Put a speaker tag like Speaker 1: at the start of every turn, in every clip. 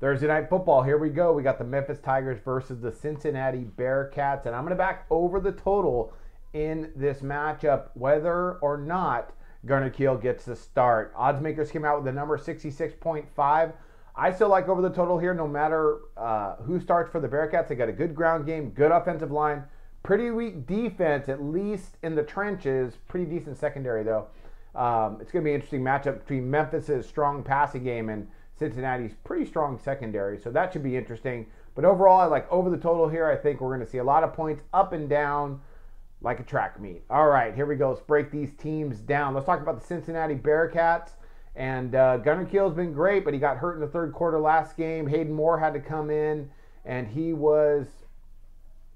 Speaker 1: Thursday night football, here we go. We got the Memphis Tigers versus the Cincinnati Bearcats, and I'm going to back over the total in this matchup, whether or not Gunner Kiel gets the start. Odds makers came out with the number 66.5. I still like over the total here, no matter who starts for the Bearcats. They got a good ground game, good offensive line, pretty weak defense, at least in the trenches. Pretty decent secondary, though. It's going to be an interesting matchup between Memphis's strong passing game and Cincinnati's pretty strong secondary, so that should be interesting. But overall, I like over the total here. I think we're going to see a lot of points up and down like a track meet. All right, here we go. Let's break these teams down. Let's talk about the Cincinnati Bearcats. And Gunner Kiel has been great, but he got hurt in the third quarter last game. Hayden Moore had to come in, and he wasn't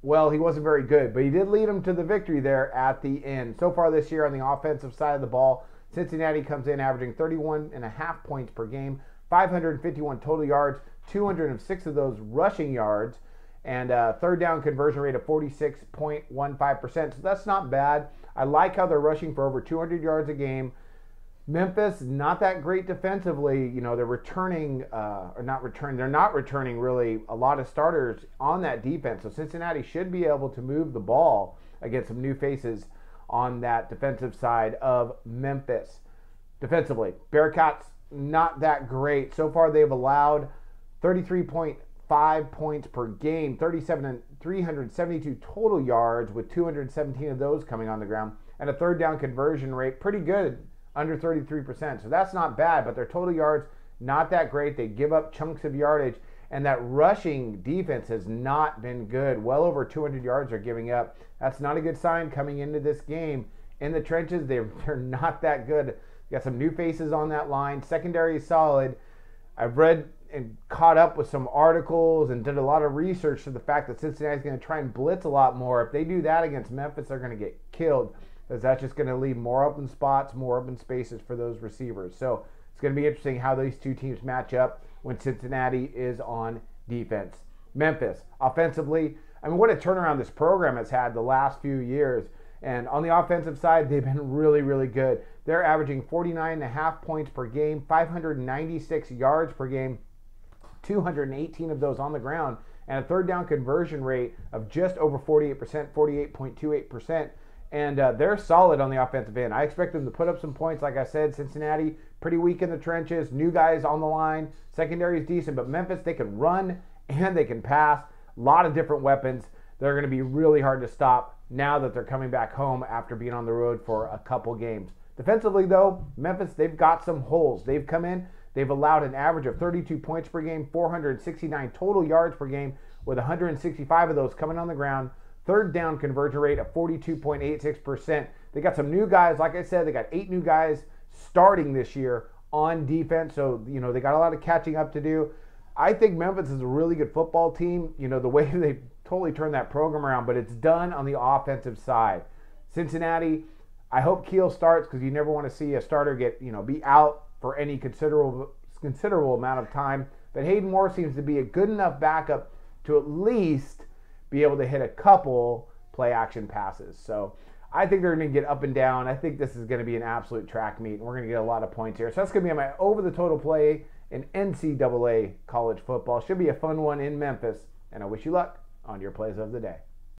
Speaker 1: very good, but he did lead them to the victory there at the end. So far this year on the offensive side of the ball, Cincinnati comes in averaging 31.5 points per game, 551 total yards, 206 of those rushing yards, and a third down conversion rate of 46.15%. So that's not bad. I like how they're rushing for over 200 yards a game. Memphis, not that great defensively. You know, they're not returning really a lot of starters on that defense. So Cincinnati should be able to move the ball against some new faces on that defensive side of Memphis. Defensively, Bearcats, not that great. So far, they've allowed 33.5 points per game, 372 total yards, with 217 of those coming on the ground, and a third down conversion rate, pretty good, under 33%. So that's not bad, but their total yards, not that great. They give up chunks of yardage, and that rushing defense has not been good. Well over 200 yards they're giving up. That's not a good sign coming into this game. In the trenches, they're not that good. Got some new faces on that line. Secondary is solid. I've read and caught up with some articles and did a lot of research to the fact that Cincinnati's going to try and blitz a lot more. If they do that against Memphis, they're going to get killed, because that's just going to leave more open spots, more open spaces for those receivers. So it's going to be interesting how these two teams match up when Cincinnati is on defense. Memphis, offensively, I mean, what a turnaround this program has had the last few years. And on the offensive side, they've been really, really good. They're averaging 49.5 points per game, 596 yards per game, 218 of those on the ground, and a third down conversion rate of just over 48%, 48.28%. And they're solid on the offensive end. I expect them to put up some points. Like I said, Cincinnati, pretty weak in the trenches. New guys on the line. Secondary is decent, but Memphis, they can run and they can pass. A lot of different weapons. They're going to be really hard to stop now that they're coming back home after being on the road for a couple games. Defensively, though, Memphis, they've got some holes. They've come in. They've allowed an average of 32 points per game, 469 total yards per game, with 165 of those coming on the ground. Third down conversion rate of 42.86%. They got some new guys. Like I said, they got 8 new guys starting this year on defense. So, you know, they got a lot of catching up to do. I think Memphis is a really good football team. You know, the way they totally turned that program around, but it's done on the offensive side. Cincinnati, I hope Kiel starts, because you never want to see a starter be out for any considerable amount of time. But Hayden Moore seems to be a good enough backup to at least be able to hit a couple play action passes. So I think they're going to get up and down. I think this is going to be an absolute track meet, and we're going to get a lot of points here. So that's going to be my over the total play in NCAA college football. Should be a fun one in Memphis, and I wish you luck on your plays of the day.